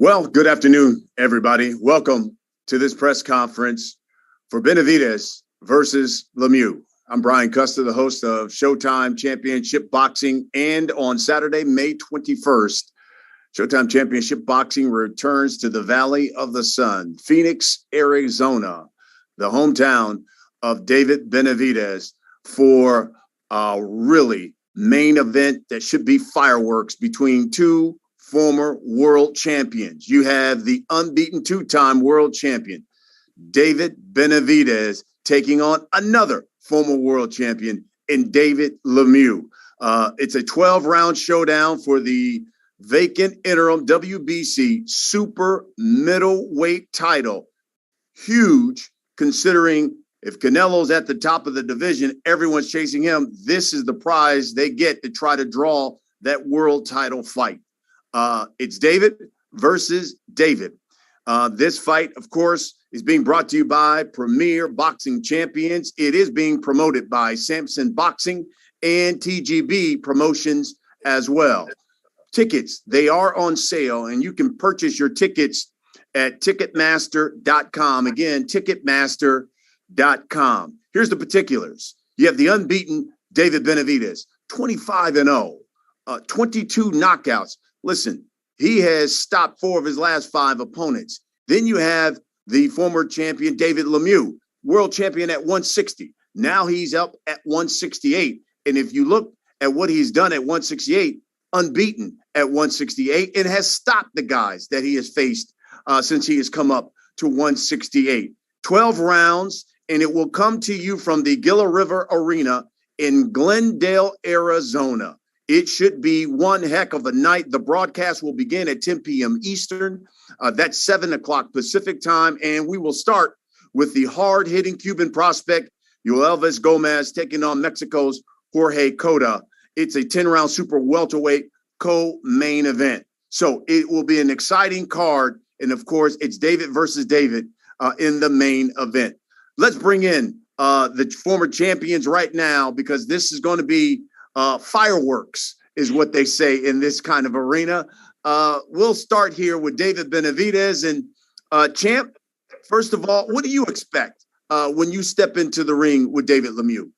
Well, good afternoon, everybody. Welcome to this press conference for Benavidez versus Lemieux. I'm Brian Custer, the host of Showtime Championship Boxing, and on Saturday, May 21st, Showtime Championship Boxing returns to the Valley of the Sun, Phoenix, Arizona, the hometown of David Benavidez, for a really main event that should be fireworks between two former world champions. You have the unbeaten two-time world champion, David Benavidez, taking on another former world champion in David Lemieux. It's a 12-round showdown for the vacant interim WBC super middleweight title. Huge, considering if Canelo's at the top of the division, everyone's chasing him. This is the prize they get to try to draw that world title fight. It's David versus David. This fight, of course, is being brought to you by Premier Boxing Champions. It is being promoted by Samson Boxing and TGB Promotions as well. Tickets, they are on sale, and you can purchase your tickets at Ticketmaster.com. Again, Ticketmaster.com. Here's the particulars. You have the unbeaten David Benavidez, 25-0, 22 knockouts. Listen, he has stopped 4 of his last 5 opponents. Then you have the former champion, David Lemieux, world champion at 160. Now he's up at 168. And if you look at what he's done at 168, unbeaten at 168, and has stopped the guys that he has faced since he has come up to 168. 12 rounds, and it will come to you from the Gila River Arena in Glendale, Arizona. It should be one heck of a night. The broadcast will begin at 10 p.m. Eastern. That's 7 o'clock Pacific time. And we will start with the hard-hitting Cuban prospect, Yoelvis Gomez, taking on Mexico's Jorge Cota. It's a 10-round super welterweight co-main event. So it will be an exciting card. And, of course, it's David versus David in the main event. Let's bring in the former champions right now, because this is going to be fireworks is what they say in this kind of arena. We'll start here with David Benavidez. And champ, first of all, what do you expect when you step into the ring with David Lemieux?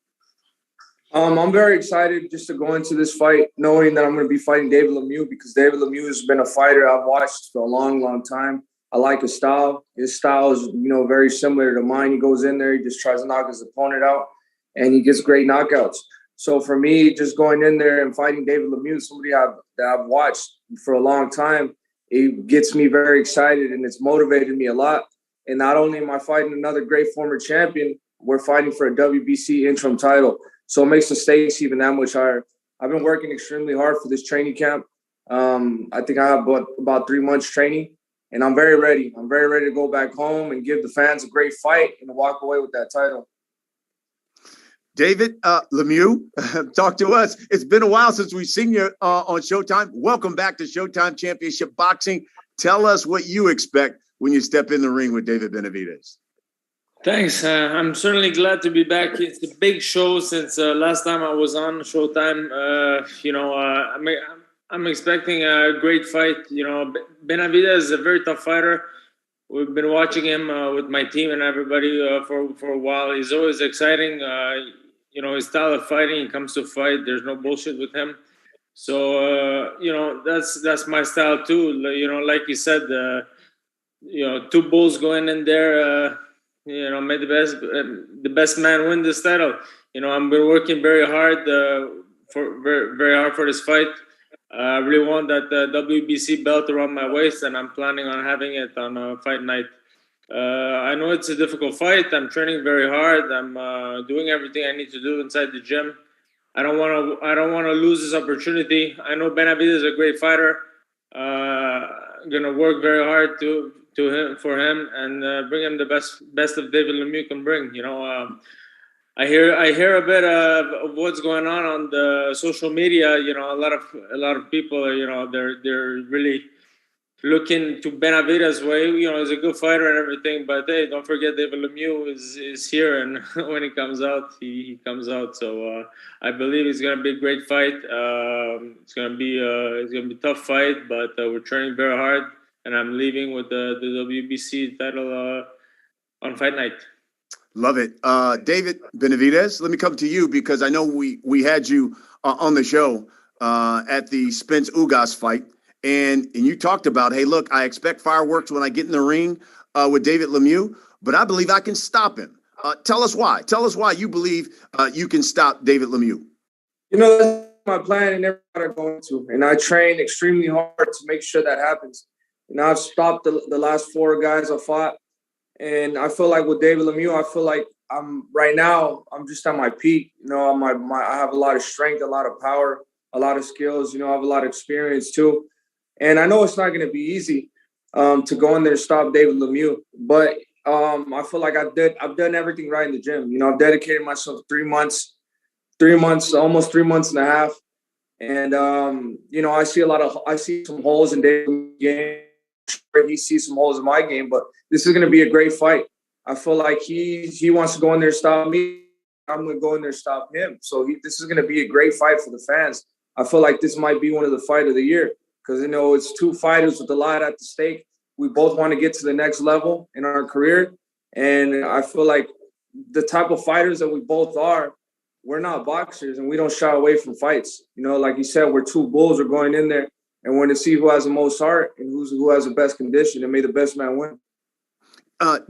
I'm very excited just to go into this fight knowing that I'm going to be fighting David Lemieux, because David Lemieux has been a fighter I've watched for a long, long time. I like his style. His style is, very similar to mine. He goes in there, he just tries to knock his opponent out, and he gets great knockouts. So for me, just going in there and fighting David Lemieux, somebody that I've watched for a long time, it gets me very excited, and it's motivated me a lot. And not only am I fighting another great former champion, we're fighting for a WBC interim title. So it makes the stakes even that much higher. I've been working extremely hard for this training camp. I think I have about 3 months training, and I'm very ready. I'm very ready to go back home and give the fans a great fight and to walk away with that title. David Lemieux, talk to us. It's been a while since we've seen you on Showtime. Welcome back to Showtime Championship Boxing. Tell us what you expect when you step in the ring with David Benavidez. Thanks. I'm certainly glad to be back. It's a big show since last time I was on Showtime. I'm expecting a great fight. Benavidez is a very tough fighter. We've been watching him with my team and everybody for a while. He's always exciting. His style of fighting, he comes to fight. There's no bullshit with him. So, that's my style too. Like you said, 2 bulls going in there, may the best man win this title. I've been working very hard very hard for this fight. I really want that WBC belt around my waist, and I'm planning on having it on fight night. I know it's a difficult fight. I'm training very hard. I'm doing everything I need to do inside the gym. I don't want to lose this opportunity. I know Benavidez is a great fighter. I'm gonna work very hard for him and bring him the best of David Lemieux can bring. I hear a bit of what's going on the social media. A lot of people, they're really looking to Benavidez's way. He's a good fighter and everything, but hey, don't forget David Lemieux is here, and when he comes out, he comes out. So I believe it's gonna be a great fight. It's gonna be a tough fight, but we're training very hard. and I'm leaving with the WBC title on fight night. Love it. David Benavidez, let me come to you because I know we had you on the show at the Spence Ugas fight, and you talked about, hey, look, I expect fireworks when I get in the ring with David Lemieux, but I believe I can stop him. Tell us why. Tell us why you believe you can stop David Lemieux. That's my plan and everybody I'm going to. And I train extremely hard to make sure that happens. I've stopped the last 4 guys I fought. And I feel like with David Lemieux, I feel like I'm just at my peak. I have a lot of strength, a lot of power, a lot of skills. I have a lot of experience too. And I know it's not going to be easy to go in there and stop David Lemieux. But I feel like I've done everything right in the gym. I've dedicated myself 3 months, almost 3 months and a half. And, I see some holes in David's game. He sees some holes in my game, but this is going to be a great fight. I feel like he wants to go in there and stop me. I'm going to go in there and stop him. So this is going to be a great fight for the fans. I feel like this might be one of the fight of the year because, it's 2 fighters with a lot at the stake. We both want to get to the next level in our career. And I feel like the type of fighters that we both are, we're not boxers and we don't shy away from fights. Like you said, we're 2 bulls. We're going in there and we're going to see who has the most heart and who has the best condition, and may the best man win.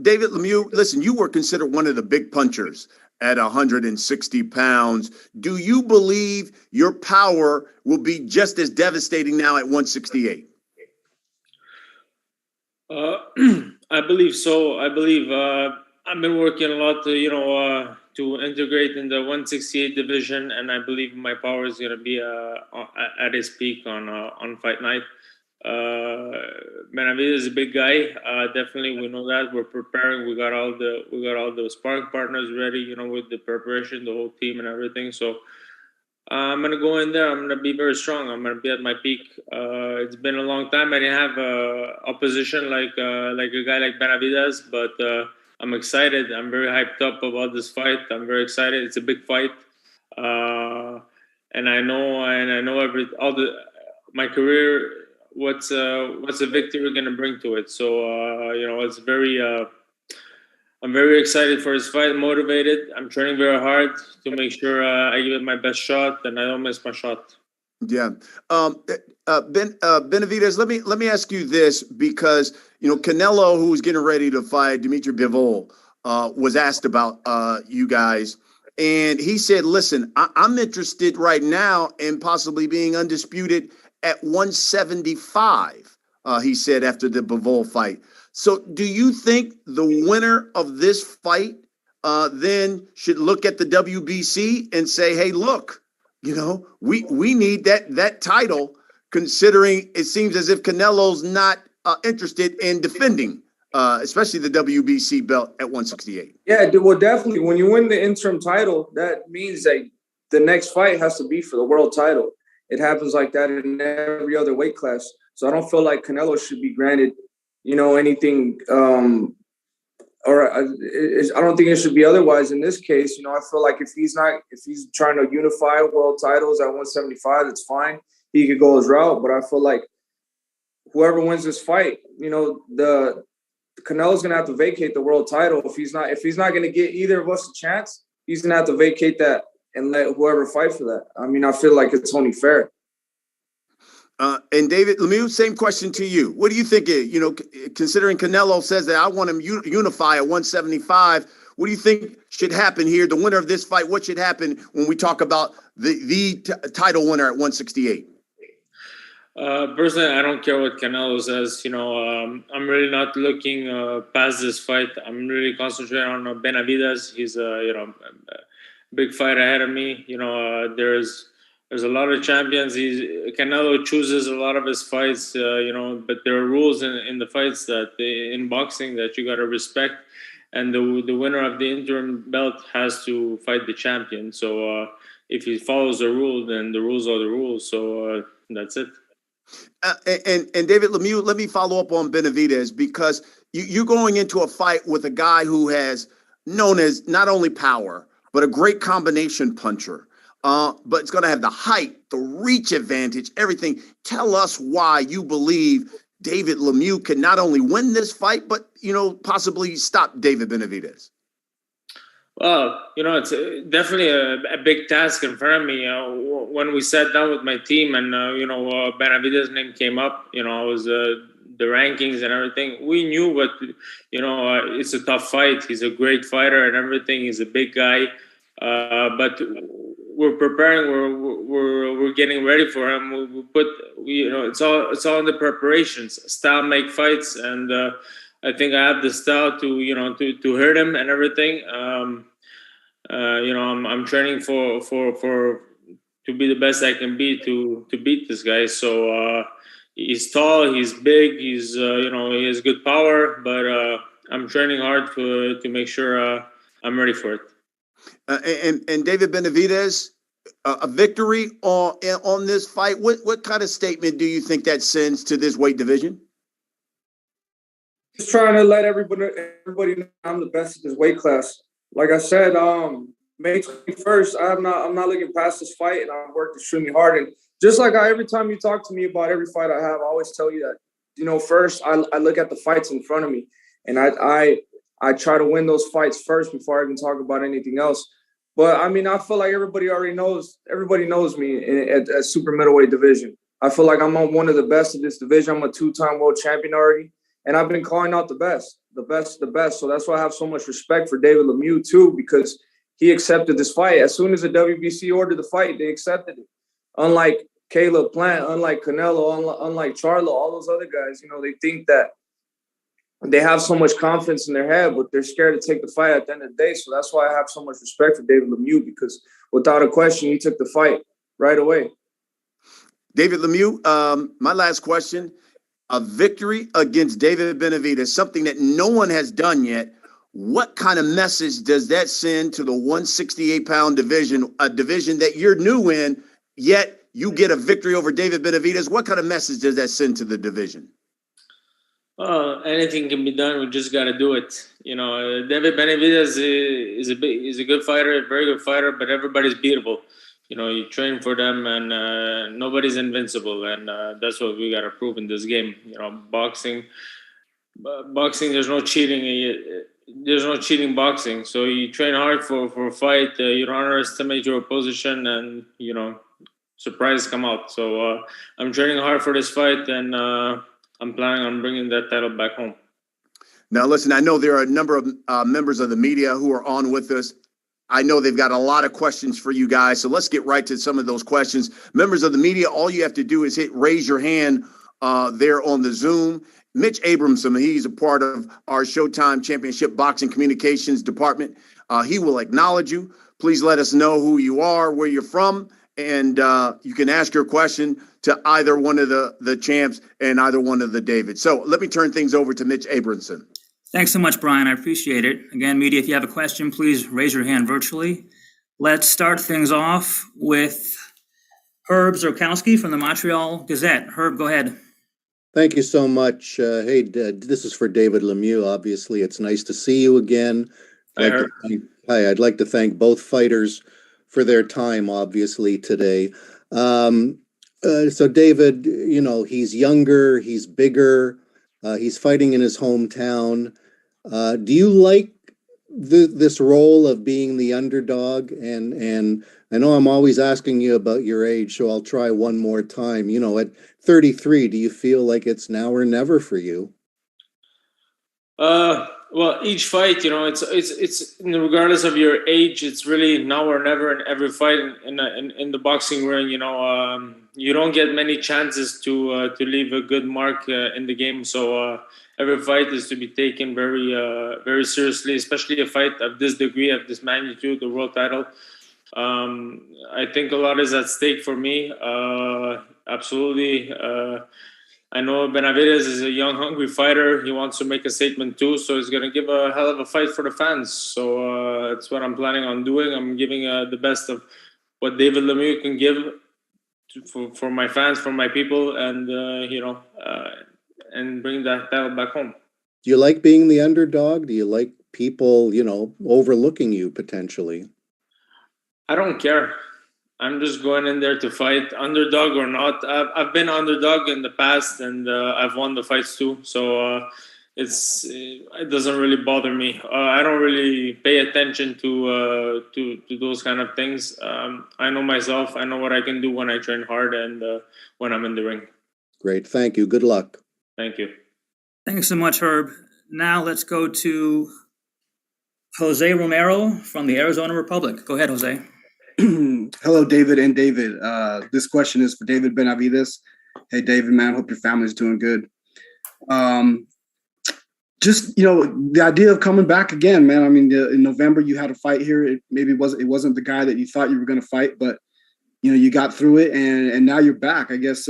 David Lemieux, listen, you were considered one of the big punchers at 160 pounds. Do you believe your power will be just as devastating now at 168? I believe so. I believe I've been working a lot to integrate in the 168 division, and I believe my power is going to be at its peak on fight night. Benavidez is a big guy. Definitely, we know that. We're preparing. We got all the sparring partners ready. With the preparation, the whole team and everything. So I'm gonna go in there. I'm gonna be very strong. I'm gonna be at my peak. It's been a long time. I didn't have opposition like a guy like Benavidez, but I'm excited. I'm very hyped up about this fight. I'm very excited. It's a big fight, and I know my career. What's a victory going to bring to it? So it's I'm very excited for this fight. Motivated. I'm training very hard to make sure I give it my best shot and I don't miss my shot. Yeah, Benavidez. Let me ask you this because Canelo, who was getting ready to fight Dimitri Bivol, was asked about you guys, and he said, "Listen, I'm interested right now in possibly being undisputed at 175, he said after the Bivol fight. So do you think the winner of this fight then should look at the WBC and say, hey, look, we need that title, considering it seems as if Canelo's not interested in defending, especially the WBC belt at 168? Yeah, well, definitely. When you win the interim title, that means that the next fight has to be for the world title. It happens like that in every other weight class. So I don't feel like Canelo should be granted, anything, or I don't think it should be otherwise in this case. I feel like if he's trying to unify world titles at 175, that's fine. He could go his route. But I feel like whoever wins this fight, the Canelo's gonna have to vacate the world title. If he's not going to get either of us a chance, he's gonna have to vacate that and let whoever fight for that. I mean, I feel like it's only fair. And David Lemieux, same question to you. What do you think? Considering Canelo says that I want him unify at 175, what do you think should happen here? The winner of this fight, what should happen when we talk about the title winner at 168? Personally, I don't care what Canelo says. I'm really not looking past this fight. I'm really concentrating on Benavidez. He's a big fight ahead of me. There's a lot of champions. Canelo chooses a lot of his fights, but there are rules in the fights in boxing that you got to respect. And the winner of the interim belt has to fight the champion. So if he follows the rule, then the rules are the rules. So that's it. And David Lemieux, let me follow up on Benavidez, because you're going into a fight with a guy who has known as not only power, but a great combination puncher. But it's going to have the height, the reach advantage, everything. Tell us why you believe David Lemieux can not only win this fight, but, possibly stop David Benavidez? Well, it's definitely a big task in front of me. When we sat down with my team and, Benavidez's name came up, it was the rankings and everything. We knew what, it's a tough fight. He's a great fighter and everything. He's a big guy. But we're preparing. We're getting ready for him. It's all in the preparations. Style make fights, and I think I have the style to hurt him and everything. I'm training for to be the best I can be to beat this guy. So he's tall, he's big, he has good power, but I'm training hard to make sure I'm ready for it. And David Benavidez, a victory on this fight. What kind of statement do you think that sends to this weight division? Just trying to let everybody know I'm the best at this weight class. Like I said, May 21st, I'm not looking past this fight, and I've worked extremely hard. And just like every time you talk to me about every fight I have, I always tell you that, first I look at the fights in front of me, and I try to win those fights first before I even talk about anything else. But I mean, I feel like everybody knows me at super middleweight division. I feel like I'm one of the best of this division. I'm a 2-time world champion already. And I've been calling out the best. So that's why I have so much respect for David Lemieux too, because he accepted this fight. As soon as the WBC ordered the fight, they accepted it. Unlike Caleb Plant, unlike Canelo, unlike Charlo, all those other guys, they think that they have so much confidence in their head, but they're scared to take the fight at the end of the day. So that's why I have so much respect for David Lemieux, because without a question, he took the fight right away. David Lemieux, my last question. A victory against David Benavidez, something that no one has done yet. What kind of message does that send to the 168-pound division, a division that you're new in, yet you get a victory over David Benavidez? What kind of message does that send to the division? Anything can be done. We just got to do it. David Benavidez is a good fighter, a very good fighter, but everybody's beatable. You train for them, and nobody's invincible, and that's what we got to prove in this game. Boxing, there's no cheating. There's no cheating boxing. So you train hard for a fight. You don't underestimate your opposition, and surprises come out. So I'm training hard for this fight, and I'm planning on bringing that title back home. Now, listen, I know there are a number of members of the media who are on with us. I know they've got a lot of questions for you guys, so let's get right to some of those questions. Members of the media, all you have to do is raise your hand there on the Zoom. Mitch Abramson, he's a part of our Showtime Championship Boxing Communications Department. He will acknowledge you. Please let us know who you are, where you're from, and you can ask your question to either one of the champs and either one of the Davids. So let me turn things over to Mitch Abramson. Thanks so much, Brian. I appreciate it. Again, media, if you have a question, please raise your hand virtually. Let's start things off with Herb Zurkowski from the Montreal Gazette. Herb, go ahead. Thank you so much. This is for David Lemieux. Obviously, it's nice to see you again. Hi, I'd like to thank both fighters for their time, obviously, today. So David, he's younger, he's bigger, he's fighting in his hometown. Do you like this role of being the underdog? And I know I'm always asking you about your age, so I'll try one more time. At 33, do you feel like it's now or never for you? Well, each fight, it's regardless of your age, it's really now or never in every fight in the boxing ring. You don't get many chances to leave a good mark in the game. So every fight is to be taken very, very seriously, especially a fight of this degree, of this magnitude, the world title. I think a lot is at stake for me. Absolutely. I know Benavidez is a young, hungry fighter. He wants to make a statement too, so he's going to give a hell of a fight for the fans. So that's what I'm planning on doing. I'm giving the best of what David Lemieux can give for my fans, for my people, and and bring that title back home. Do you like being the underdog? Do you like people, overlooking you potentially? I don't care. I'm just going in there to fight, underdog or not. I've been underdog in the past, and I've won the fights too. So it doesn't really bother me. I don't really pay attention to those kind of things. I know myself. I know what I can do when I train hard and when I'm in the ring. Great. Thank you. Good luck. Thank you. Thanks so much, Herb. Now let's go to Jose Romero from the Arizona Republic. Go ahead, Jose. Hello, David and David. This question is for David Benavidez. Hey, David, man, hope your family's doing good. Just, the idea of coming back again, man. I mean, in November you had a fight here. It wasn't the guy that you thought you were going to fight, but you got through it, and now you're back. I guess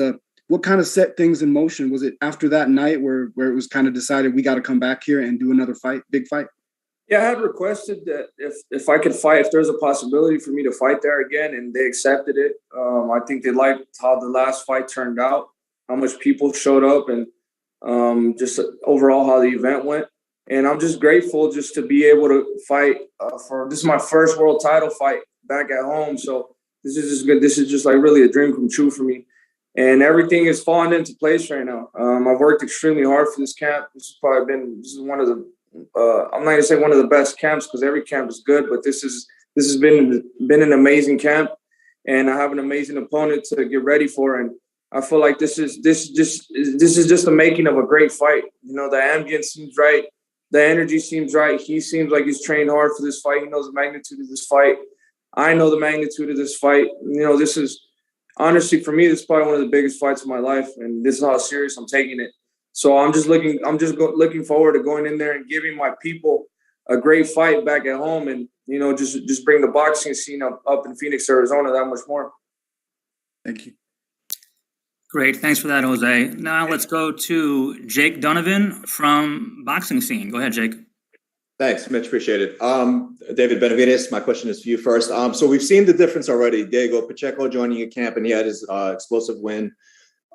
what kind of set things in motion? Was it after that night where it was kind of decided we got to come back here and do another fight, big fight? Yeah, I had requested that if I could fight, if there's a possibility for me to fight there again, and they accepted it. I think they liked how the last fight turned out, how much people showed up, and just overall how the event went. And I'm just grateful just to be able to fight this is my first world title fight back at home. So this is just good. This is just like really a dream come true for me. And everything is falling into place right now. I've worked extremely hard for this camp. This is one of the I'm not gonna say one of the best camps because every camp is good, but this has been an amazing camp, and I have an amazing opponent to get ready for. And I feel like this is just the making of a great fight. The ambience seems right, the energy seems right. He seems like he's trained hard for this fight. He knows the magnitude of this fight. I know the magnitude of this fight. This is honestly for me, this is probably one of the biggest fights of my life, and this is how serious I'm taking it. So I'm just looking forward to going in there and giving my people a great fight back at home, and just bring the boxing scene up in Phoenix, Arizona, that much more. Thank you. Great, thanks for that, Jose. Now let's go to Jake Donovan from Boxing Scene. Go ahead, Jake. Thanks, Mitch. Appreciate it. David Benavidez, my question is for you first. So we've seen the difference already. Diego Pacheco joining a camp, and he had his explosive win.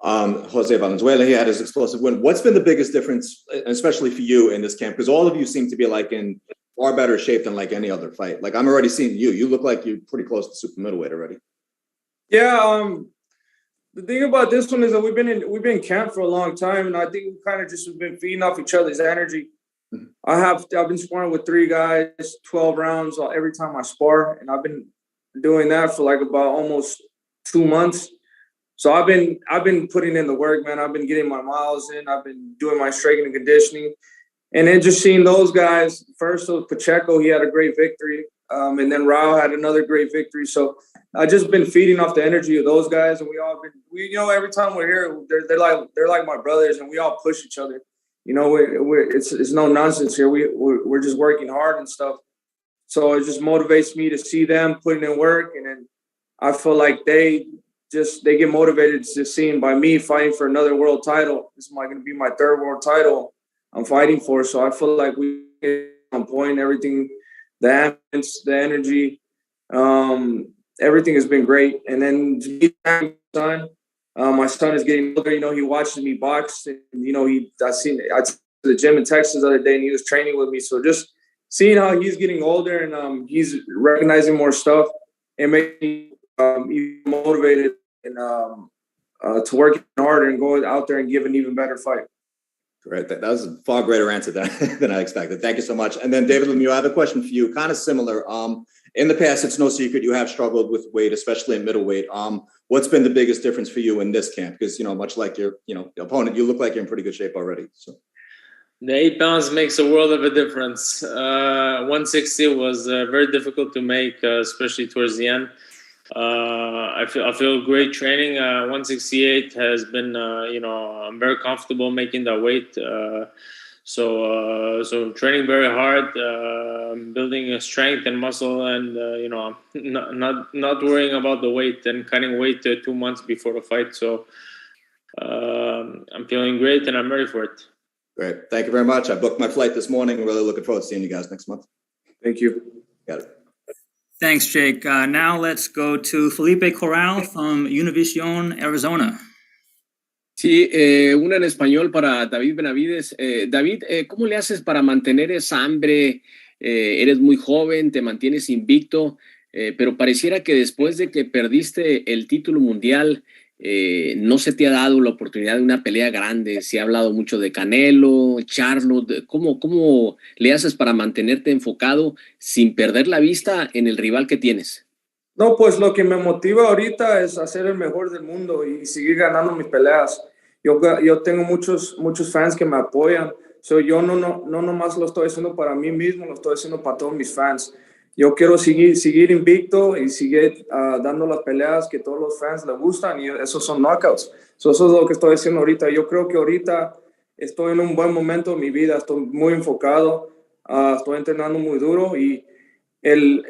Jose Valenzuela, he had his explosive win. What's been the biggest difference, especially for you in this camp? Because all of you seem to be like in far better shape than like any other fight. Like I'm already seeing you. You look like you're pretty close to super middleweight already. Yeah. The thing about this one is that we've been in camp for a long time, and I think we kind of just have been feeding off each other's energy. Mm-hmm. I've been sparring with 3 guys, 12 rounds every time I spar, and I've been doing that for like about almost 2 months. So I've been putting in the work, man. I've been getting my miles in. I've been doing my strength and conditioning. And then just seeing those guys, first with Pacheco, he had a great victory. And then Rao had another great victory. So I just been feeding off the energy of those guys. And every time we're here, they're like my brothers, and we all push each other. It's no nonsense here. We're just working hard and stuff. So it just motivates me to see them putting in work. And then I feel like they get motivated to seeing by me fighting for another world title. This is going to be my 3rd world title I'm fighting for. So I feel like we get on point. Everything, the ambience, the energy, everything has been great. And then my son is getting older. He watches me box, and I seen it. I to the gym in Texas the other day, and he was training with me. So just seeing how he's getting older, and he's recognizing more stuff, and making me even motivated and to work harder and go out there and give an even better fight. Great. That was a far greater answer than I expected. Thank you so much. And then David Lemieux, I have a question for you, kind of similar. In the past, it's no secret you have struggled with weight, especially in middleweight. What's been the biggest difference for you in this camp? Because, much like your, opponent, you look like you're in pretty good shape already. So the 8 pounds makes a world of a difference. 160 was very difficult to make, especially towards the end. I feel great training. 168 has been, I'm very comfortable making that weight. So training very hard, building strength and muscle, and not worrying about the weight and cutting weight 2 months before the fight. So I'm feeling great, and I'm ready for it. Great. Thank you very much. I booked my flight this morning. Really looking forward to seeing you guys next month. Thank you. Got it. Thanks, Jake. Now let's go to Felipe Corral from Univision, Arizona. Sí, una en español para David Benavidez. David, ¿cómo le haces para mantener esa hambre? Eres muy joven, te mantienes invicto. pero pareciera que después de que perdiste el título mundial, no se te ha dado la oportunidad de una pelea grande. Se ha hablado mucho de Canelo, Charlo. ¿Cómo le haces para mantenerte enfocado sin perder la vista en el rival que tienes? No, pues lo que me motiva ahorita es hacer el mejor del mundo y seguir ganando mis peleas. Yo tengo muchos fans que me apoyan. So, yo no nomás lo estoy haciendo para mí mismo, lo estoy haciendo para todos mis fans. Yo quiero seguir invicto y seguir dando las peleas que todos los fans les gustan, y esos son knockouts. So, eso es lo que estoy haciendo ahorita. Yo creo que ahorita estoy en un buen momento en mi vida, estoy muy enfocado, estoy entrenando muy duro, y el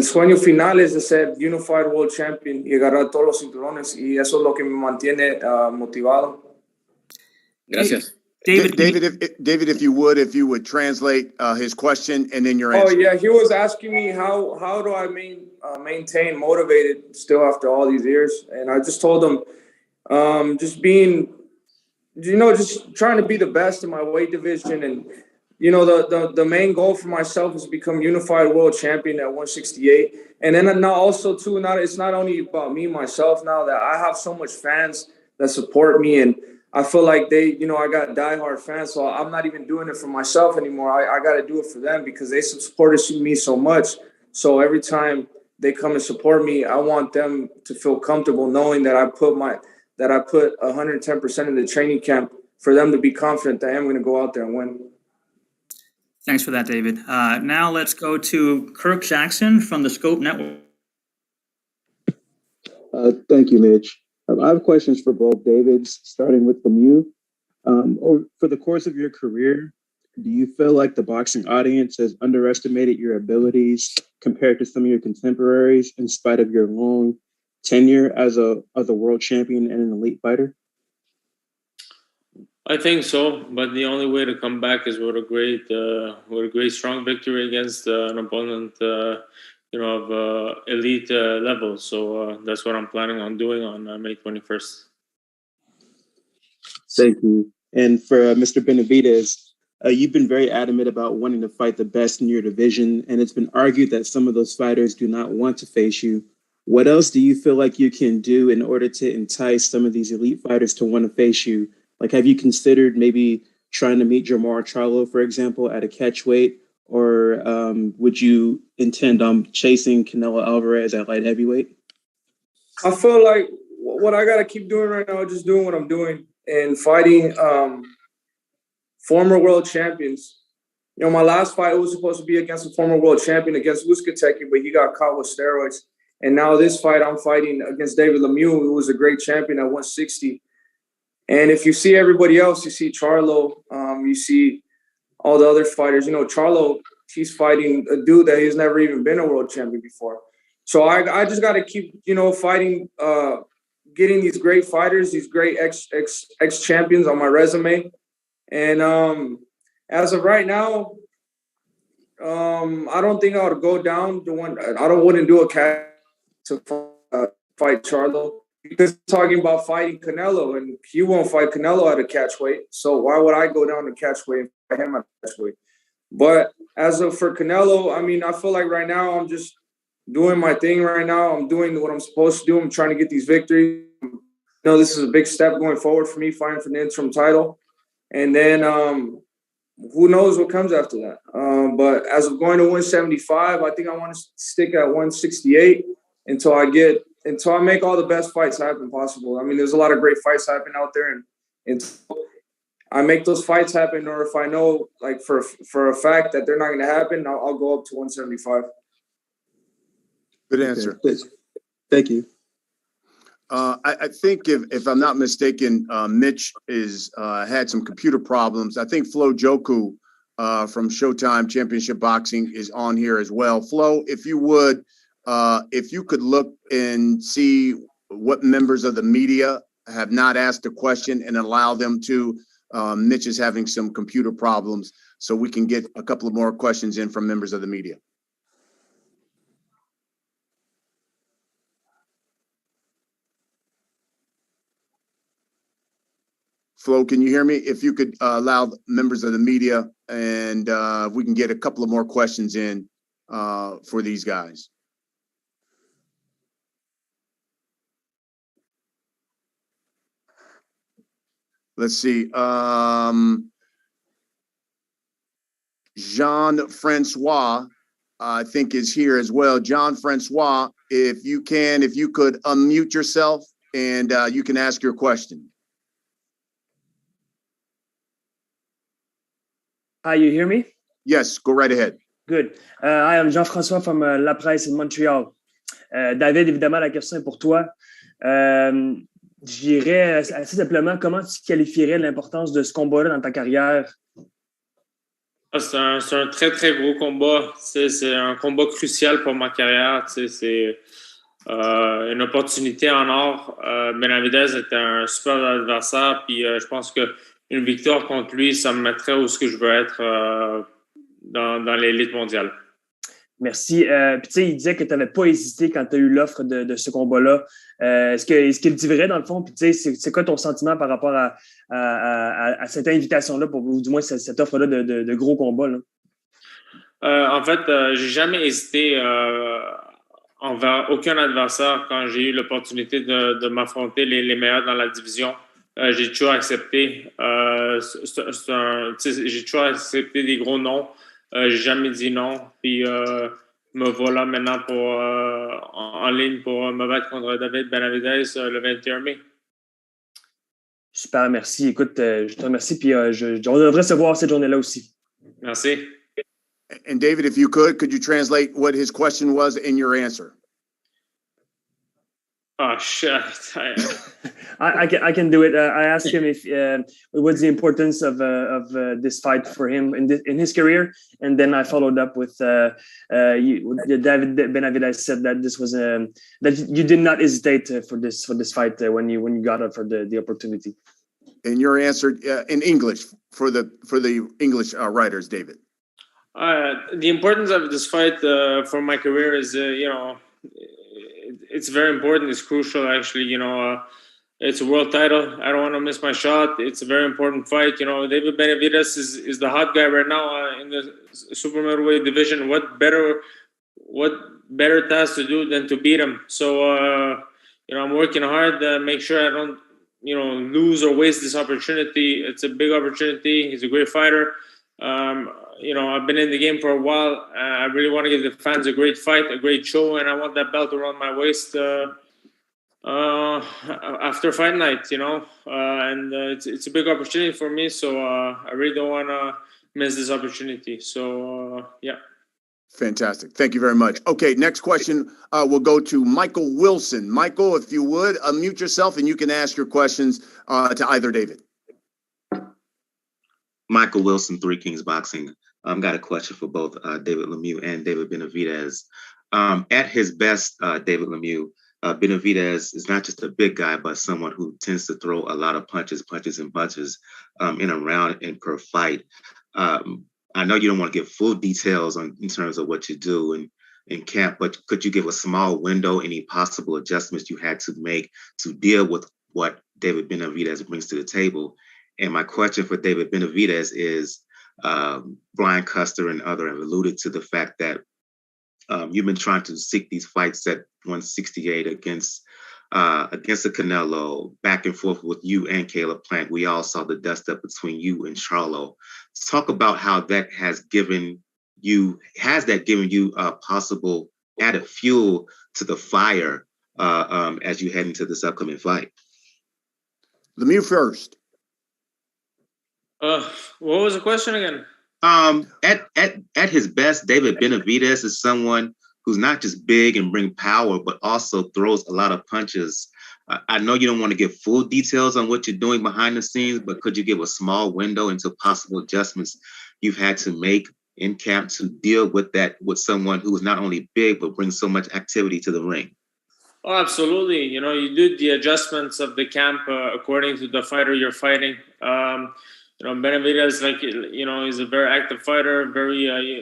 sueño final es de ser Unified World Champion y agarrar todos los cinturones, y eso es lo que me mantiene motivado. Gracias. David, if you would translate his question and then your answer. Oh yeah, he was asking me how do I maintain motivated still after all these years, and I just told him just being, just trying to be the best in my weight division, and the main goal for myself is to become unified world champion at 168. And then now also too, it's not only about me myself now, that I have so much fans that support me, and I feel like I got diehard fans, so I'm not even doing it for myself anymore. I got to do it for them because they supported me so much. So every time they come and support me, I want them to feel comfortable knowing that I put 110% in the training camp, for them to be confident that I'm going to go out there and win. Thanks for that, David. Now let's go to Kirk Jackson from the Scope Network. Thank you, Mitch. I have questions for both Davids, starting with Lemieux. For the course of your career, do you feel like the boxing audience has underestimated your abilities compared to some of your contemporaries in spite of your long tenure as a world champion and an elite fighter? I think so, but the only way to come back is with a great strong victory against an opponent, of elite level. So that's what I'm planning on doing on May 21st. Thank you. And for Mr. Benavidez, you've been very adamant about wanting to fight the best in your division, and it's been argued that some of those fighters do not want to face you. What else do you feel like you can do in order to entice some of these elite fighters to want to face you? Like, have you considered maybe trying to meet Jermall Charlo, for example, at a catch weight? Or would you intend on chasing Canelo Alvarez at light heavyweight? I feel like what I got to keep doing right now is just doing what I'm doing and fighting former world champions. My last fight was supposed to be against a former world champion, against Uskateki, but he got caught with steroids. And now this fight, I'm fighting against David Lemieux, who was a great champion at 160. And if you see everybody else, you see Charlo, you see all the other fighters. Charlo, he's fighting a dude that he's never even been a world champion before. So I just got to keep, fighting, getting these great fighters, these great ex-champions on my resume. And as of right now, I don't think I would go down to one. I wouldn't do a catch to fight Charlo, because talking about fighting Canelo, and he won't fight Canelo at a catch weight. So why would I go down to catch weight and fight him at catch weight? But as of for Canelo, I feel like right now I'm just doing my thing right now. I'm doing what I'm supposed to do. I'm trying to get these victories. This is a big step going forward for me, fighting for the interim title. And then who knows what comes after that. But as of going to 175, I think I want to stick at 168 until I make all the best fights happen possible. There's a lot of great fights happening out there, and until I make those fights happen, or if I know, like, for a fact that they're not going to happen, I'll go up to 175. Good answer. Okay. Thank you. I think if I'm not mistaken, Mitch had some computer problems. I think Flo Joku from Showtime Championship Boxing is on here as well. Flo, if you could look and see what members of the media have not asked a question and allow them to. Mitch is having some computer problems, so we can get a couple of more questions in from members of the media. Flo, can you hear me? If you could allow members of the media, and we can get a couple of more questions in for these guys? Let's see. Jean-Francois, I think, is here as well. Jean-Francois, if you could unmute yourself and you can ask your question. Hi, you hear me? Yes, go right ahead. Good. I am Jean-François from La Presse in Montreal. David, évidemment, la question est pour toi. Je dirais assez simplement, comment tu qualifierais l'importance de ce combat-là dans ta carrière? C'est un très, très gros combat. C'est un combat crucial pour ma carrière. C'est une opportunité en or. Benavidez était un super adversaire. Puis je pense qu'une victoire contre lui, ça me mettrait où ce que je veux être dans l'élite mondiale. Merci. Puis tu sais, il disait que tu n'avais pas hésité quand tu as eu l'offre de ce combat-là. Est-ce qu'il dit vrai dans le fond? Puis tu sais, c'est quoi ton sentiment par rapport à cette invitation-là, ou du moins cette offre-là de gros combat là? En fait, j'ai jamais hésité envers aucun adversaire quand j'ai eu l'opportunité de m'affronter les meilleurs dans la division. J'ai toujours accepté. J'ai toujours accepté des gros noms. J'ai jamais dit non. Puis me voilà maintenant en ligne pour me battre contre David Benavidez le 21 mai. Super, merci. Écoute, je te remercie. Puis on devrait se voir cette journée-là aussi. Merci. And David, if you could you translate what his question was in your answer? Oh, shit. I can do it. I asked him if what's the importance of this fight for him in his career, and then I followed up with David Benavidez said that this was that you did not hesitate for this fight when you got it for the opportunity. And your answer in English for the English writers, David. The importance of this fight for my career is it's very important. It's crucial, actually. It's a world title. I don't want to miss my shot. It's a very important fight. David Benavidez is the hot guy right now in the super middleweight division. What better task to do than to beat him? So, I'm working hard to make sure I don't, lose or waste this opportunity. It's a big opportunity. He's a great fighter. I've been in the game for a while. I really want to give the fans a great fight, a great show, and I want that belt around my waist after fight night, and it's a big opportunity for me, so I really don't want to miss this opportunity. So, yeah. Fantastic. Thank you very much. Okay, next question will go to Michael Wilson. Michael, if you would, unmute yourself and you can ask your questions to either David. Michael Wilson, Three Kings Boxing. Got a question for both David Lemieux and David Benavidez. At his best, David Lemieux, Benavidez is not just a big guy, but someone who tends to throw a lot of punches and bunches in a round and per fight. I know you don't want to give full details in terms of what you do in camp, but could you give a small window, any possible adjustments you had to make to deal with what David Benavidez brings to the table? And my question for David Benavidez is, Brian Custer and others have alluded to the fact that you've been trying to seek these fights at 168 against the Canelo, back and forth with you and Caleb Plant. We all saw the dust up between you and Charlo. Talk about how that has given you possible added fuel to the fire as you head into this upcoming fight? Lemieux first. What was the question again? At his best, David Benavidez is someone who's not just big and bring power, but also throws a lot of punches. I know you don't want to give full details on what you're doing behind the scenes, but could you give a small window into possible adjustments you've had to make in camp to deal with that with someone who is not only big, but brings so much activity to the ring? Oh, absolutely. You do the adjustments of the camp according to the fighter you're fighting. Benavidez, he's a very active fighter.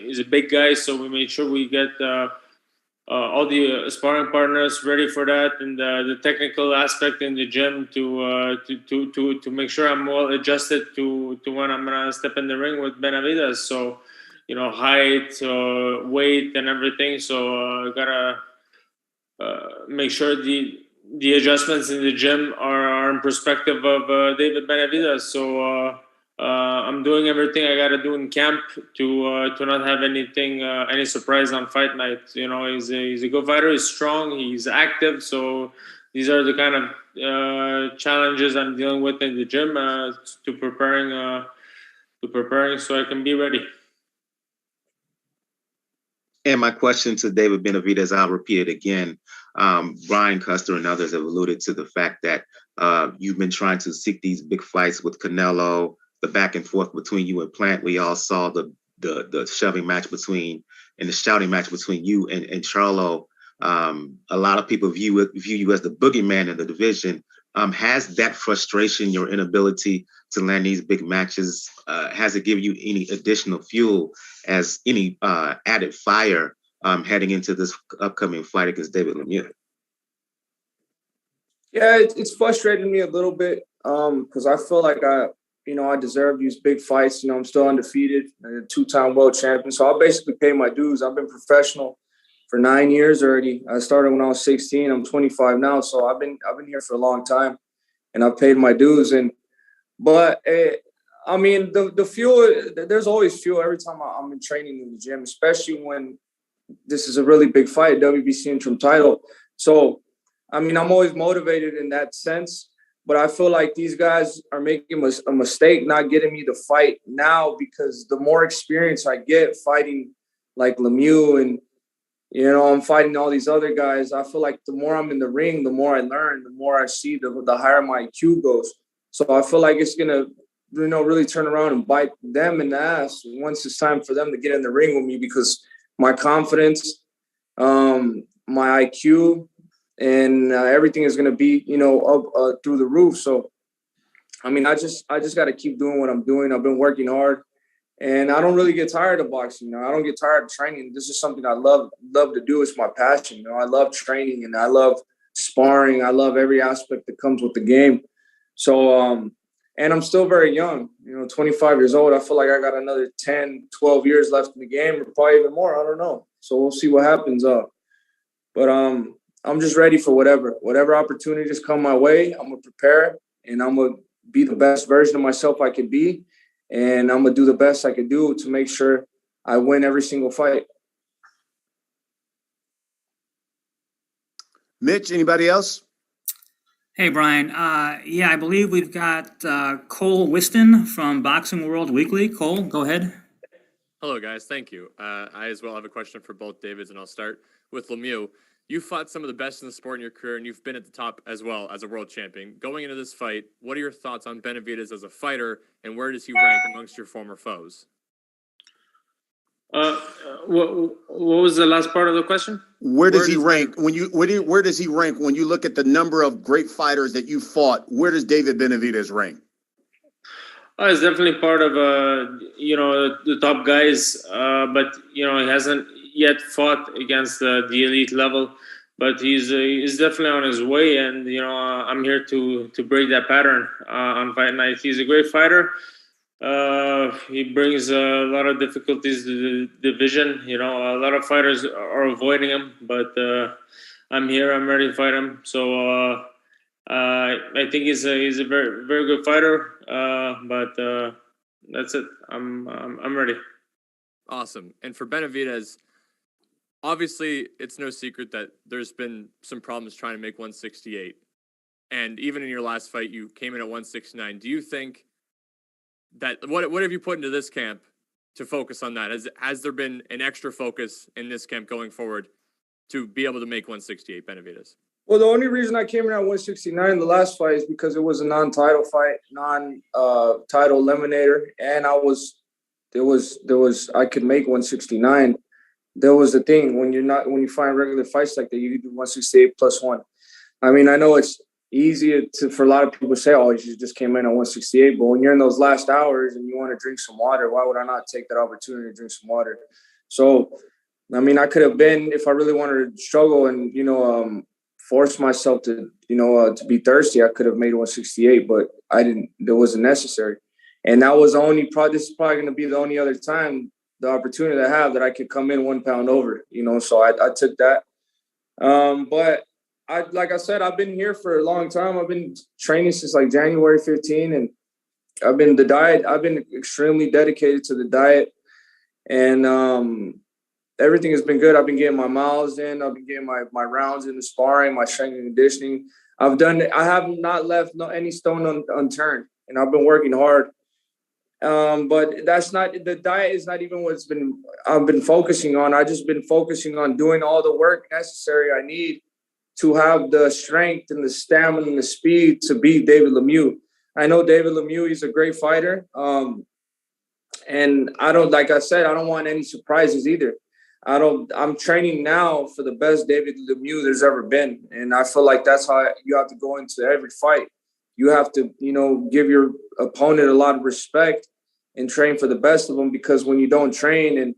He's a big guy, so we made sure we get all the sparring partners ready for that, and the technical aspect in the gym to make sure I'm well adjusted to when I'm gonna step in the ring with Benavidez. So, height, weight, and everything. So I gotta make sure the adjustments in the gym are in perspective of David Benavidez. So I'm doing everything I gotta do in camp to not have any surprise on fight night. He's a good fighter. He's strong. He's active. So these are the kind of challenges I'm dealing with in the gym to preparing so I can be ready. And my question to David Benavidez, I'll repeat it again. Brian Custer and others have alluded to the fact that you've been trying to seek these big fights with Canelo, the back and forth between you and Plant. We all saw the shoving match and the shouting match between you and Charlo. A lot of people view you as the boogeyman in the division. Has that frustration, your inability to land these big matches, has it given you any additional fuel as any added fire heading into this upcoming fight against David Lemieux? Yeah, it's frustrating me a little bit because I feel like I deserve these big fights. I'm still undefeated, a two-time world champion. So I basically pay my dues. I've been professional for 9 years already. I started when I was 16. I'm 25 now, so I've been here for a long time, and I've paid my dues. But the fuel. There's always fuel every time I'm in training in the gym, especially when this is a really big fight, WBC interim title. So, I'm always motivated in that sense. But I feel like these guys are making a mistake not getting me the fight now, because the more experience I get fighting like Lemieux and I'm fighting all these other guys, I feel like the more I'm in the ring, the more I learn, the more I see, the higher my IQ goes. So I feel like it's going to, really turn around and bite them in the ass once it's time for them to get in the ring with me, because my confidence, my IQ, and everything is going to be, up through the roof. So, I just got to keep doing what I'm doing. I've been working hard. And I don't really get tired of boxing. I don't get tired of training. This is something I love to do. It's my passion. I love training and I love sparring. I love every aspect that comes with the game. So, and I'm still very young, 25 years old. I feel like I got another 10, 12 years left in the game, or probably even more. I don't know. So we'll see what happens. But I'm just ready for whatever opportunities come my way. I'm going to prepare, and I'm going to be the best version of myself I can be. And I'm going to do the best I can do to make sure I win every single fight. Mitch, anybody else? Hey, Brian. I believe we've got Cole Whiston from Boxing World Weekly. Cole, go ahead. Hello, guys. Thank you. I as well have a question for both Davids, and I'll start with Lemieux. You fought some of the best in the sport in your career, and you've been at the top as well as a world champion. Going into this fight, what are your thoughts on Benavidez as a fighter, and where does he rank amongst your former foes? What was the last part of the question? Where does he rank where does he rank when you look at the number of great fighters that you fought? Where does David Benavidez rank? He's definitely part of the top guys, but he hasn't yet fought against the elite level. But he's definitely on his way, and I'm here to break that pattern on fight night. He's a great fighter. He brings a lot of difficulties to the division. A lot of fighters are avoiding him, but I'm here. I'm ready to fight him. So I think he's a very, very good fighter. But that's it. I'm ready. Awesome. And for Benavidez, obviously it's no secret that there's been some problems trying to make 168. And even in your last fight, you came in at 169. Do you think that what have you put into this camp to focus on that? Has there been an extra focus in this camp going forward to be able to make 168, Benavidez? Well, the only reason I came in at 169 in the last fight is because it was a non-title fight, non-title eliminator, and I could make 169. There was the thing when you find regular fights like that, you can do 168 plus one. I know it's easy for a lot of people to say, "Oh, you just came in at 168," but when you're in those last hours and you want to drink some water, why would I not take that opportunity to drink some water? So, I could have been, if I really wanted to struggle and force myself to be thirsty, I could have made 168, but I didn't. It wasn't necessary, and that was this is probably going to be the only other time the opportunity to have that I could come in 1 pound over, so I took that. But like I said, I've been here for a long time. I've been training since like January 15, and I've been extremely dedicated to the diet, and everything has been good. I've been getting my miles in. I've been getting my rounds in the sparring, my strength and conditioning. I have not left any stone unturned, and I've been working hard. But the diet is not even I've been focusing on. I've just been focusing on doing all the work necessary I need to have the strength and the stamina and the speed to beat David Lemieux. I know David Lemieux, he's a great fighter. And like I said, I don't want any surprises either. I'm training now for the best David Lemieux there's ever been. And I feel like that's how you have to go into every fight. You have to, give your opponent a lot of respect and train for the best of them, because when you don't train and,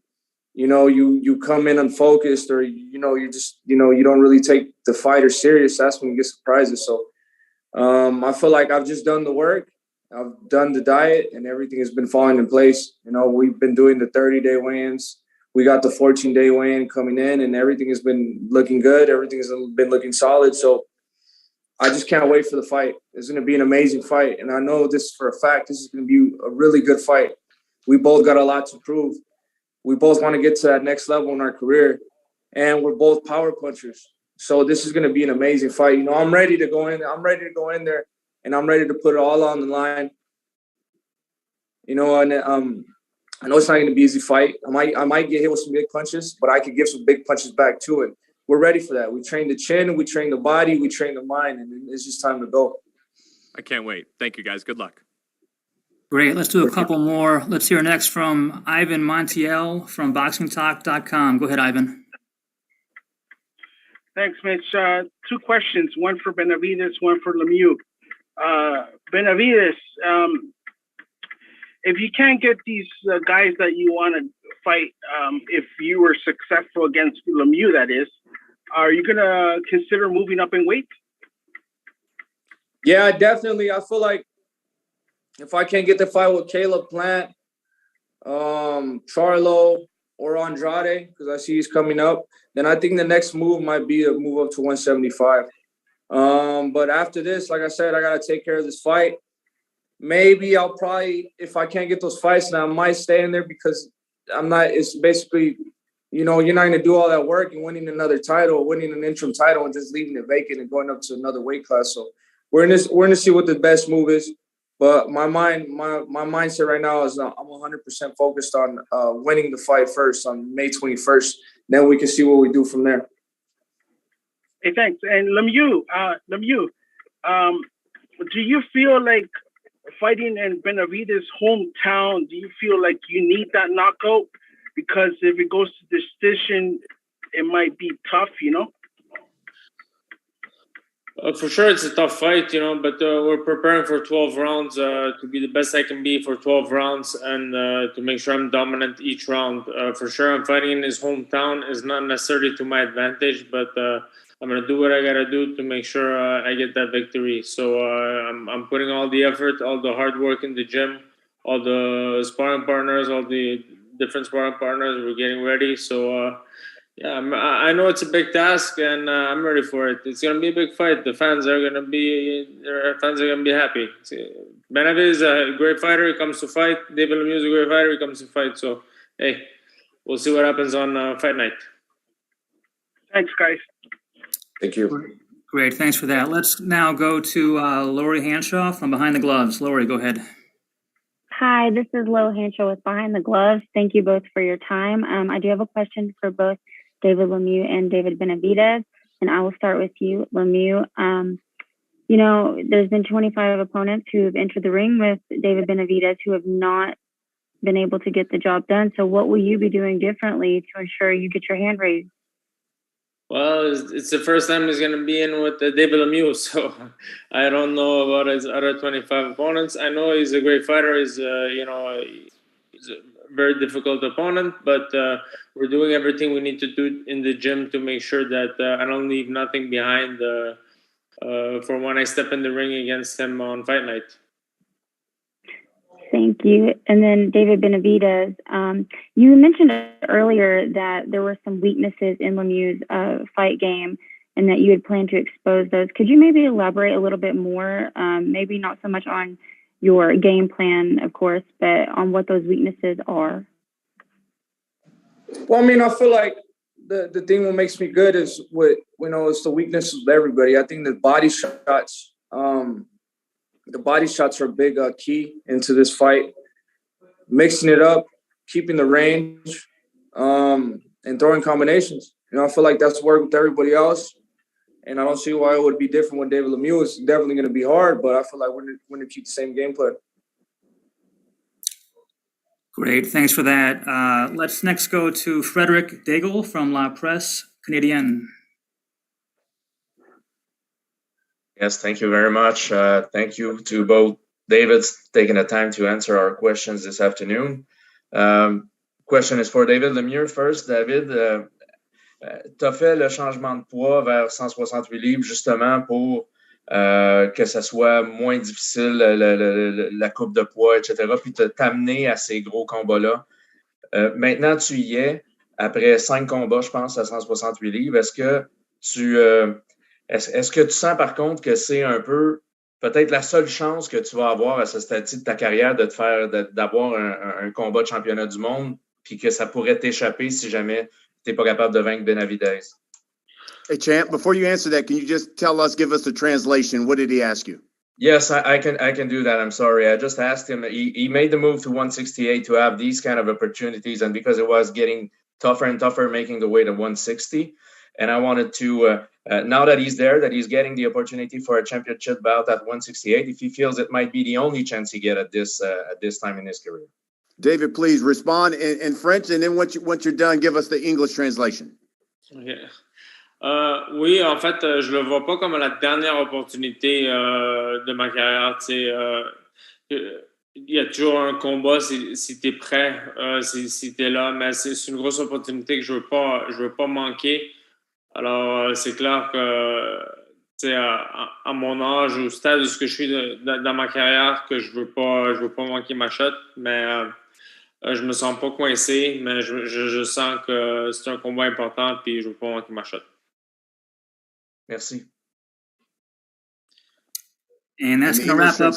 you come in unfocused, or, you just, you don't really take the fighter serious, that's when you get surprises. So I feel like I've just done the work. I've done the diet, and everything has been falling in place. We've been doing the 30-day weigh-ins. We got the 14-day weigh-in coming in, and everything has been looking good. Everything has been looking solid. So I just can't wait for the fight. It's going to be an amazing fight. And I know this for a fact. This is going to be a really good fight. We both got a lot to prove. We both want to get to that next level in our career. And we're both power punchers. So this is going to be an amazing fight. I'm ready to go in. I'm ready to go in there, and I'm ready to put it all on the line. And I know it's not going to be an easy fight. I might get hit with some big punches, but I could give some big punches back to it. We're ready for that. We train the chin, we train the body, we train the mind, and it's just time to go. I can't wait. Thank you, guys. Good luck. Great. Let's do a couple more. Let's hear next from Ivan Montiel from BoxingTalk.com. Go ahead, Ivan. Thanks, Mitch. 2 questions, one for Benavidez, one for Lemieux. Benavidez, if you can't get these guys that you want to fight, if you were successful against Lemieux, that is, are you going to consider moving up in weight? Yeah, definitely. I feel like if I can't get the fight with Caleb Plant, Charlo, or Andrade, because I see he's coming up, then I think the next move might be to move up to 175. But after this, like I said, I got to take care of this fight. Maybe I'll probably, if I can't get those fights, now I might stay in there, because it's basically, you're not going to do all that work and winning another title, winning an interim title, and just leaving it vacant and going up to another weight class. So we're going to see what the best move is. But my mindset right now is I'm 100% focused on winning the fight first on May 21st. Then we can see what we do from there. Hey, thanks. And Lemieux, do you feel like fighting in Benavidez' hometown, do you feel like you need that knockout? Because if it goes to decision, it might be tough, For sure, it's a tough fight, but we're preparing for 12 rounds to be the best I can be for 12 rounds, and to make sure I'm dominant each round. For sure, I'm fighting in his hometown is not necessarily to my advantage, but I'm going to do what I got to do to make sure I get that victory. So I'm putting all the effort, all the hard work in the gym, all the sparring partners, all the different sparring partners. We're getting ready. So, I know it's a big task, and I'm ready for it. It's gonna be a big fight. The fans are gonna be happy. Benavidez is a great fighter. He comes to fight. David Lemieux is a great fighter. He comes to fight. So, hey, we'll see what happens on fight night. Thanks, guys. Thank you. Great, thanks for that. Let's now go to Lori Hanshaw from Behind the Gloves. Lori, go ahead. Hi, this is Lo Hanshaw with Behind the Gloves. Thank you both for your time. I do have a question for both David Lemieux and David Benavidez, and I will start with you, Lemieux. There's been 25 opponents who have entered the ring with David Benavidez who have not been able to get the job done. So what will you be doing differently to ensure you get your hand raised? Well, it's the first time he's going to be in with David Lemieux, so I don't know about his other 25 opponents. I know he's a great fighter. He's a very difficult opponent, but we're doing everything we need to do in the gym to make sure that I don't leave nothing behind for when I step in the ring against him on fight night. Thank you. And then David Benavidez, you mentioned earlier that there were some weaknesses in Lemieux's fight game and that you had planned to expose those. Could you maybe elaborate a little bit more, maybe not so much on your game plan, of course, but on what those weaknesses are? Well, I mean, I feel like the thing that makes me good is it's the weaknesses of everybody. I think the body shots are a big key into this fight. Mixing it up, keeping the range, and throwing combinations. I feel like that's worked with everybody else. And I don't see why it would be different with David Lemieux. It's definitely going to be hard, but I feel like we're going to keep the same game plan. Great, thanks for that. Let's next go to Frederic Daigle from La Presse Canadienne. Yes, thank you very much. Thank you to both Davids taking the time to answer our questions this afternoon. Question is for David Lemieux first. David, tu as fait le changement de poids vers 168 livres justement pour que ça soit moins difficile, la coupe de poids, etc., puis t'amener à ces gros combats-là. Maintenant, tu y es, après 5 combats, je pense, à 168 livres. Est-ce que tu sens par contre que c'est un peu peut-être la seule chance que tu vas avoir à ce stade-ci de ta carrière d'avoir un combat de championnat du monde, puis que ça pourrait t'échapper si jamais tu n'es pas capable de vaincre Benavidez? Hey, Champ, before you answer that, can you just give us the translation? What did he ask you? Yes, I can do that. I'm sorry. I just asked him. He made the move to 168 to have these kind of opportunities, and because it was getting tougher and tougher, making the way to 160. And I wanted to, now that he's there, that he's getting the opportunity for a championship bout at 168, if he feels it might be the only chance he get at this time in his career. David, please respond in French, and then once you're done, give us the English translation. Okay. Oui, en fait, je le vois pas comme la dernière opportunité de ma carrière. Il y a toujours un combat si tu es prêt, si tu es là, mais c'est une grosse opportunité que je veux pas manquer. Alors, c'est clair que à mon âge, au stade où je suis dans ma carrière, que je veux pas manquer ma shot, mais je me sens pas coincé, mais je sens que c'est un combat important puis je veux pas manquer ma shot. Merci. And that's going to wrap up.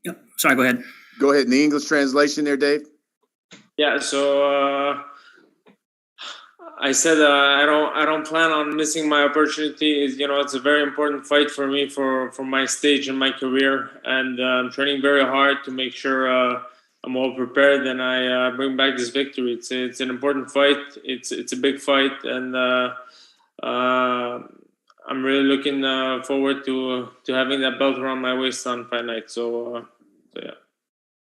Yep. Sorry, go ahead. Go ahead. In the English translation there, Dave. Yeah, so I said I don't plan on missing my opportunity. It's a very important fight for me for my stage in my career, and I'm training very hard to make sure I'm well prepared and I bring back this victory. It's an important fight. It's a big fight, and I'm really looking forward to having that belt around my waist on fight night. So yeah.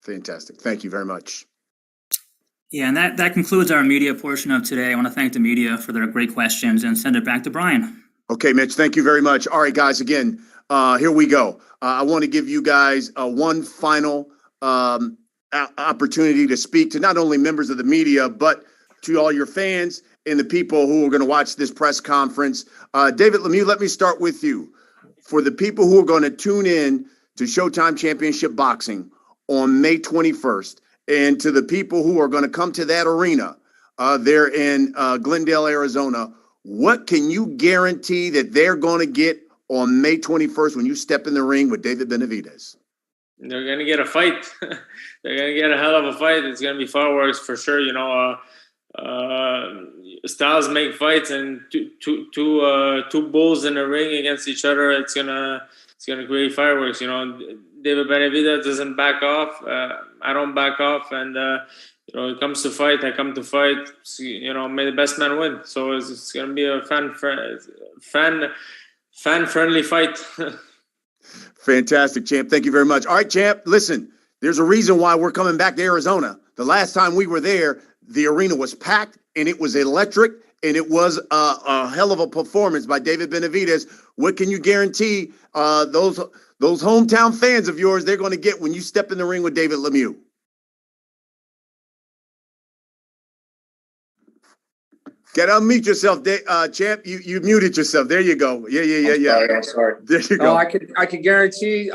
Fantastic. Thank you very much. Yeah, and that concludes our media portion of today. I want to thank the media for their great questions and send it back to Brian. Okay, Mitch, thank you very much. All right, guys, again, here we go. I want to give you guys one final opportunity to speak to not only members of the media, but to all your fans and the people who are going to watch this press conference. David Lemieux, let me start with you. For the people who are going to tune in to Showtime Championship Boxing on May 21st, and to the people who are going to come to that arena there in Glendale, Arizona, what can you guarantee that they're going to get on May 21st when you step in the ring with David Benavidez? They're going to get a fight. They're going to get a hell of a fight. It's going to be fireworks for sure. Styles make fights, and two bulls in a ring against each other. It's gonna create fireworks. David Benavidez doesn't back off. I don't back off, and it comes to fight. I come to fight. May the best man win. So it's gonna be a fan friendly fight. Fantastic, Champ. Thank you very much. All right, Champ. Listen, there's a reason why we're coming back to Arizona. The last time we were there, the arena was packed and it was electric, and it was a hell of a performance by David Benavidez. What can you guarantee those hometown fans of yours they're going to get when you step in the ring with David Lemieux? Get unmute yourself, champ. You muted yourself. There you go. Yeah. I'm sorry. There you go. No, I can guarantee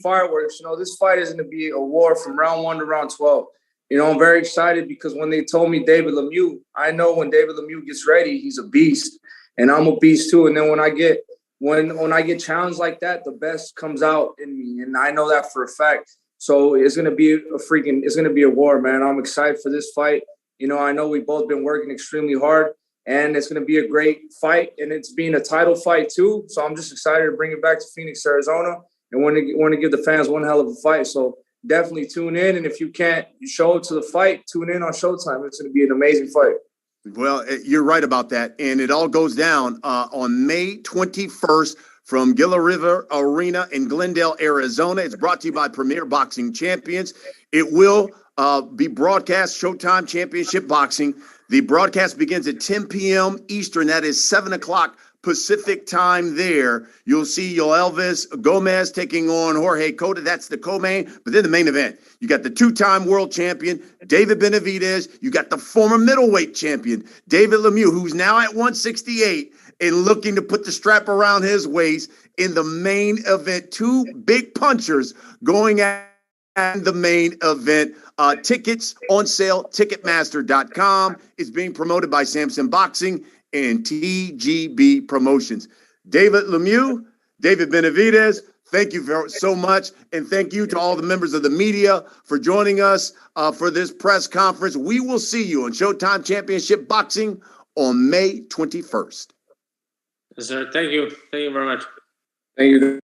fireworks. You know, this fight is going to be a war from round 1 to round 12. You know, I'm very excited because when they told me David Lemieux, I know when David Lemieux gets ready, he's a beast, and I'm a beast too. And then when I get challenged like that, the best comes out in me, and I know that for a fact. So it's going to be a war, man. I'm excited for this fight. You know, I know we've both been working extremely hard, and it's going to be a great fight, and it's being a title fight too. So I'm just excited to bring it back to Phoenix, Arizona, and want to give the fans one hell of a fight. So definitely tune in, and if you can't show up to the fight, tune in on Showtime. It's going to be an amazing fight. Well, you're right about that, and it all goes down on May 21st from Gila River Arena in Glendale, Arizona. It's brought to you by Premier Boxing Champions. It will be broadcast, Showtime Championship Boxing. The broadcast begins at 10 p.m. Eastern. That is 7 o'clock Pacific time there. You'll see Elvis Gomez taking on Jorge Cota. That's the co-main. But then the main event, you got the two-time world champion, David Benavidez. You got the former middleweight champion, David Lemieux, who's now at 168 and looking to put the strap around his waist in the main event. Two big punchers going at the main event. Tickets on sale, Ticketmaster.com. It's being promoted by Samson Boxing and TGB Promotions. David Lemieux, David Benavidez, thank you so much. And thank you to all the members of the media for joining us for this press conference. We will see you on Showtime Championship Boxing on May 21st. Yes, sir. Thank you. Thank you very much. Thank you.